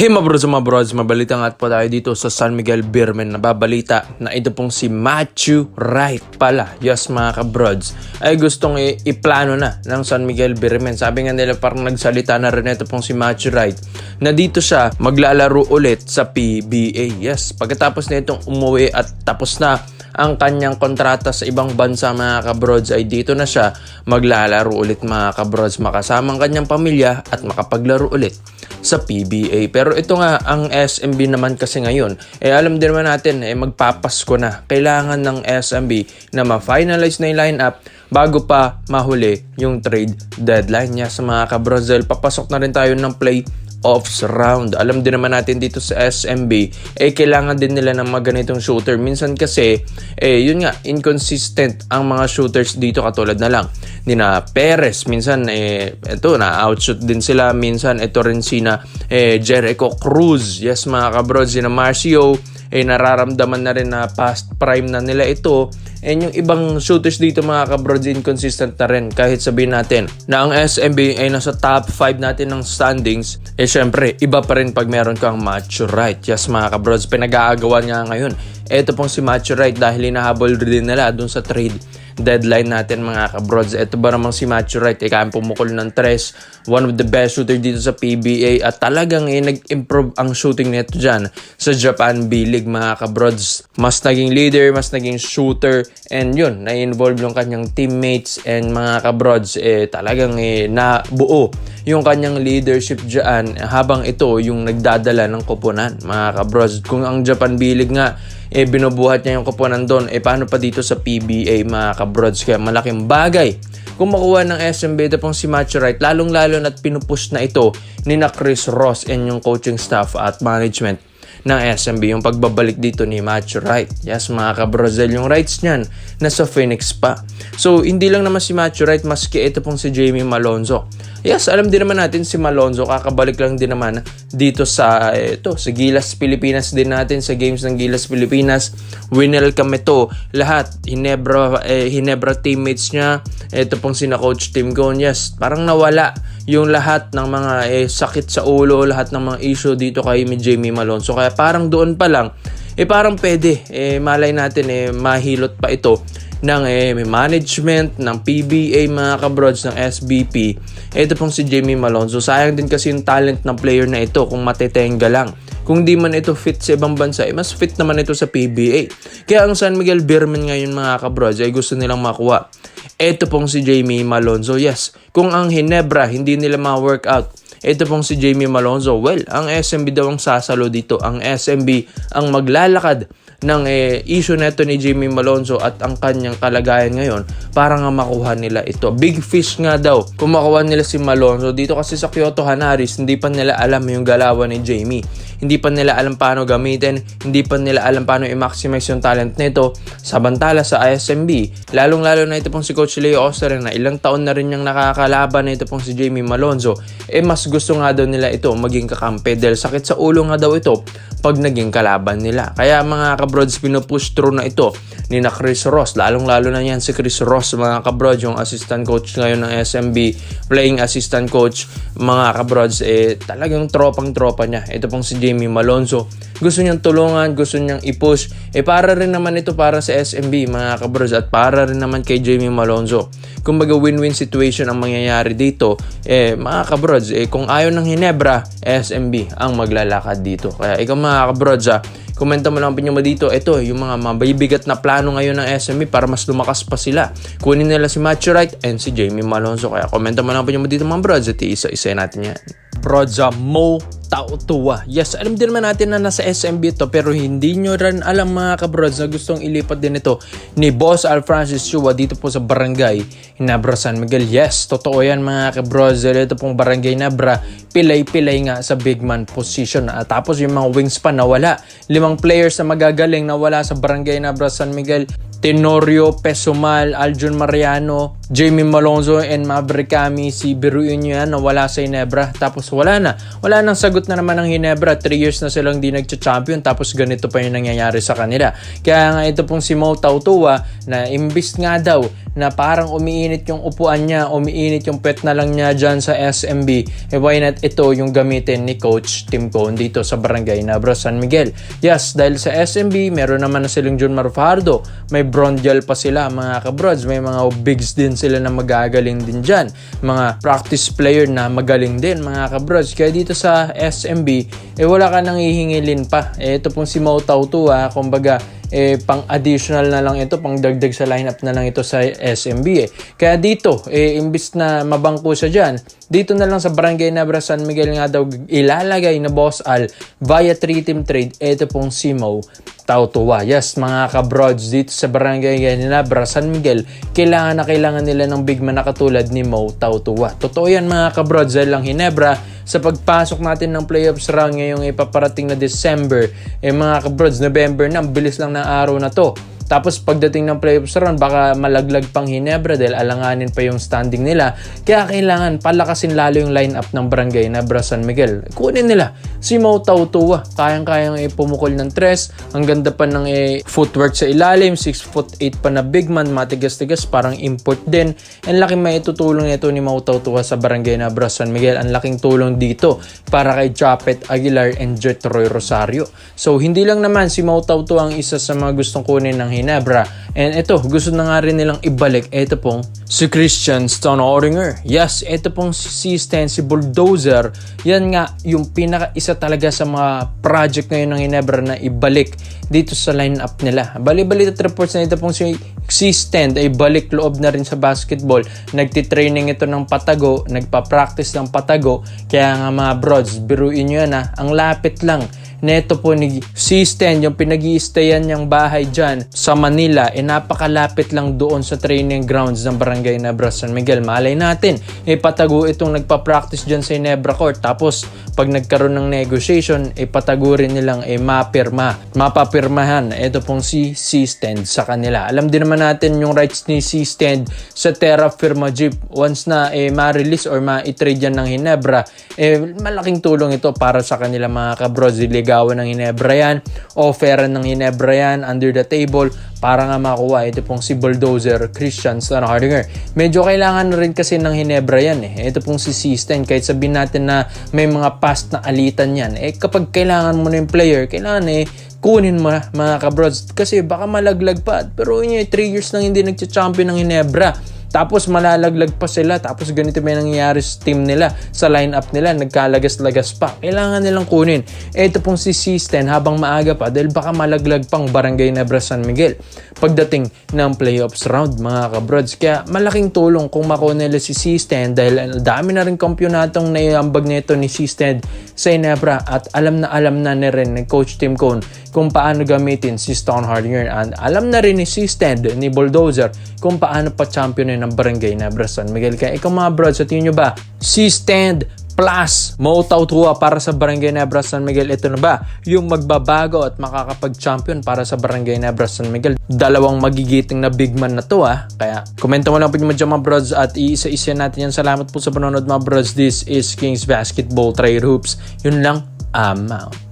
Hey mga brods, mabalita nga po tayo dito sa San Miguel Beermen. Nababalita na ito pong si Matthew Wright pala, yes mga kabrods, ay gustong iplano na ng San Miguel Beermen. Sabi nga nila parang nagsalita na rin ito pong si Matthew Wright na dito siya maglalaro ulit sa PBA. Yes, pagkatapos na itong umuwi at tapos na ang kanyang kontrata sa ibang bansa mga kabrods, ay dito na siya maglalaro ulit mga kabrods, makasama ang kanyang pamilya at makapaglaro ulit sa PBA. Pero ito nga ang SMB naman kasi ngayon, alam din naman natin magpapasko na. Kailangan ng SMB na ma-finalize na yung lineup bago pa mahuli yung trade deadline niya sa mga kabrods. Dahil papasok na rin tayo ng playoffs round. Alam din naman natin dito sa SMB, kailangan din nila ng mga ganitong shooter. Minsan kasi, yun nga, inconsistent ang mga shooters dito, katulad na lang ni na Perez. Minsan, ito, na-outshoot din sila. Minsan, ito rin sina Jericho Cruz. Yes, mga kabrods, sina Marcio, nararamdaman na rin na past prime na nila ito. And yung ibang shooters dito mga kabrods, inconsistent na rin. Kahit sabihin natin na ang SMB ay nasa top 5 natin ng standings, syempre, iba pa rin pag meron kang Matthew Wright. Yes mga kabrods, pinag-aagawan nga ngayon ito pong si Matthew Wright dahil hinahabol din nila dun sa trade deadline natin mga kabrods. Ito ba namang si Matthew Wright, kaya pumukol ng tres, one of the best shooter dito sa PBA, at talagang nag-improve ang shooting nito dyan sa Japan B-League mga kabrods. Mas naging leader, mas naging shooter, and yun, na-involve yung kanyang teammates, and mga kabrods, talagang nabuo yung kanyang leadership dyan habang ito yung nagdadala ng koponan mga kabrods. Kung ang Japan B-League nga binubuhat niya yung koponan doon, paano pa dito sa PBA mga kabrods? Kaya malaking bagay kung makuha ng SMB ito pong si Matthew Wright, lalong-lalo na't pinupush na ito ni na Chris Ross and yung coaching staff at management ng SMB, yung pagbabalik dito ni Matthew Wright. Yes mga kabrods, yung rights niyan nasa Phoenix pa. So hindi lang naman si Matthew Wright, maski ito pong si Jamie Malonzo. Yes, alam din naman natin si Malonzo, kakabalik lang din naman dito sa sa Gilas Pilipinas din natin, sa games ng Gilas Pilipinas. Winelcome ito lahat, Hinebra teammates niya, ito pong sina Coach Tim Cone. Yes, parang nawala yung lahat ng mga sakit sa ulo, lahat ng mga issue dito kay Jamie Malonzo. Kaya parang doon pa lang, parang pwede, malay natin, mahilot pa ito ng management ng PBA mga kabrods, ng SBP. Ito pong si Jamie Malonzo. Sayang din kasi yung talent ng player na ito kung matetenga lang. Kung di man ito fit sa ibang bansa, mas fit naman ito sa PBA. Kaya ang San Miguel Beermen ngayon mga kabrods ay gusto nilang makuha ito pong si Jamie Malonzo. Yes, kung ang Hinebra hindi nila ma-workout, ito pong si Jamie Malonzo, well, ang SMB daw ang sasalo dito. Ang SMB ang maglalakad ng issue neto ni Jamie Malonzo at ang kanyang kalagayan ngayon para nga makuha nila ito. Big fish nga daw kung makuha nila si Malonzo. Dito kasi sa Kyoto Hanaris, hindi pa nila alam yung galawan ni Jamie. Hindi pa nila alam paano gamitin, hindi pa nila alam paano i-maximize yung talent nito. Samantala sa ISMB, lalong-lalo na ito pong si Coach Leo Osterin na ilang taon na rin niyang nakakalaban na ito pong si Jamie Malonzo, mas gusto nga daw nila ito maging kakampi dahil sakit sa ulo nga daw ito pag naging kalaban nila. Kaya mga kabrods, pinupush through na ito ni na Chris Ross, lalong-lalo na yan si Chris Ross mga kabrods, yung assistant coach ngayon ng SMB, playing assistant coach mga kabrods, talagang tropang-tropa niya. Ito pong si Jamie Malonzo, gusto niyang tulungan, gusto niyang i-push, para rin naman ito para sa SMB mga kabrods at para rin naman kay Jamie Malonzo. Kumbaga win-win situation ang mangyayari dito mga kabrods. Kung ayaw ng Hinebra, SMB ang maglalakad dito. Kaya ikaw mga kabrods, komenta mo lang ang opinion mo dito. Ito yung mga mabibigat na plano ngayon ng SMB para mas lumakas pa sila. Kunin nila si Matthew Wright and si Jamie Malonzo. Kaya komenta mo lang ang opinion mo dito mga brods at isa-isa natin yan. Brods, Mo Tautua. Yes, alam din naman natin na nasa SMB ito, pero hindi nyo rin alam mga kabrods na gustong ilipat din ito ni Boss Al Francis Chua dito po sa Barangay Hinebra San Miguel. Yes, totoo yan mga kabrods. Ito pong Barangay Hinebra, pilay-pilay nga sa big man position. Tapos yung mga wings pa nawala. 5 players na magagaling nawala sa Barangay Hinebra San Miguel. Tenorio Pesumal, Aljun Mariano, Jamie Malonzo and Maverick Cami, si biruin nyo yan na wala sa Ginebra, tapos wala nang sagot na naman ng Ginebra. 3 years na silang di nagcha-champion, tapos ganito pa yung nangyayari sa kanila. Kaya nga ito pong si Mo Tautua na imbis nga daw na parang umiinit yung upuan niya, umiinit yung pet na lang niya dyan sa SMB, why not ito yung gamitin ni Coach Tim Cone dito sa Barangay Ginebra San Miguel. Yes, dahil sa SMB meron naman na silang Junmar Fajardo, may Brondial pa sila mga kabrods, may mga bigs din sila na magagaling din dyan, mga practice player na magaling din mga kabrods. Kaya dito sa SMB wala ka nang ihingilin pa. Ito pong si Mo Tautua, kumbaga pang additional na lang ito, pang dagdag sa lineup na lang ito sa SMB Kaya dito, imbis na mabangko siya dyan, dito na lang sa Barangay Ginebra San Miguel nga daw ilalagay na Boss Al via 3-team trade. Ito pong si Mo Tautua. Yes, mga kabrods, dito sa Barangay Ginebra San Miguel, kailangan nila ng big man na katulad ni Mo Tautua. Totoo yan mga kabrods, dahil lang Ginebra sa pagpasok natin ng playoffs round ngayong ipaparating na December, mga kabrods, November na, ang bilis lang ng araw na to. Tapos pagdating ng playoffs round, baka malaglag pang Ginebra dahil alanganin pa yung standing nila. Kaya kailangan palakasin lalo yung lineup ng Barangay Ginebra San Miguel. Kunin nila si Mo Tautua. Kayang-kayang pumukol ng tres. Ang ganda pa ng footwork sa ilalim. 6'8" pa na big man. Matigas-tigas. Parang import din. Ang laking maitutulong nito ni Mo Tautua sa Barangay Ginebra San Miguel. Ang laking tulong dito para kay Japet Aguilar and Jetroy Rosario. So hindi lang naman si Mo Tautua ang isa sa mga gustong kunin ng Ginebra. And ito, gusto na nga rin nilang ibalik. Ito pong si Christian Stonoringer. Yes, ito pong si Stan, si Bulldozer. Yan nga, yung pinaka-isa talaga sa mga project ngayon ng Ginebra na ibalik dito sa lineup nila. Bali-balita reports na ito pong si Stan ay balik loob na rin sa basketball. Nagtitraining ito ng patago, nagpa-practice ng patago. Kaya nga mga brods, biruin nyo yan ang lapit lang neto po ni Stan, yung pinag-i-stayan niyang bahay dyan sa Manila, napakalapit lang doon sa training grounds ng Barangay Ginebra San Miguel. Malay natin, patago itong nagpa-practice dyan sa Ginebra Court. Tapos, pag nagkaroon ng negotiation, patago rin nilang mapapirmahan. Ito pong si Stan sa kanila. Alam din naman natin yung rights ni Stan sa Terra Firma Jeep. Once na ma-release or ma-trade yan ng Ginebra, malaking tulong ito para sa kanila mga kabrods. Gawan ng Ginebra yan, offeran ng Ginebra yan, under the table, para nga makuha ito pong si Bulldozer Christian Stonoringer. Medyo kailangan rin kasi ng Ginebra yan Ito pong si Stan, kahit sabihin natin na may mga past na alitan yan, kapag kailangan mo na yung player, kailangan kunin mo na mga kabrods, kasi baka malaglag pa. Pero 3 years nang hindi nagcha-champion ng Ginebra, tapos malalaglag pa sila, tapos ganito may nangyayari sa team nila, sa lineup nila, nagkalagas-lagas pa. Kailangan nilang kunin. Ito pong si Stan habang maaga pa, dahil baka malaglag pang Barangay Ginebra San Miguel pagdating ng playoffs round mga kabrods. Kaya malaking tulong kung makuha nila si Stan, dahil dami na rin kampyonatong naiambag nito ni Stan sa Ginebra, at alam na rin ni Coach Tim Cone kung paano gamitin si Stonoringer, and alam na rin ni Stan ni Bulldozer kung paano pa champion ng Barangay Ginebra San Miguel. Kaya ikaw mga brods, sa tingin nyo ba si Stan plus Mo Tautua para sa Barangay Ginebra San Miguel, ito na ba yung magbabago at makakapag-champion para sa Barangay Ginebra San Miguel? Dalawang magigiting na big man na to Kaya komento mo lang po nyo dyan mga brods, at iisa-isa natin yan. Salamat po sa panonood mga brods. This is Kings Basketball Trade Hoops. Yun lang, I'm out.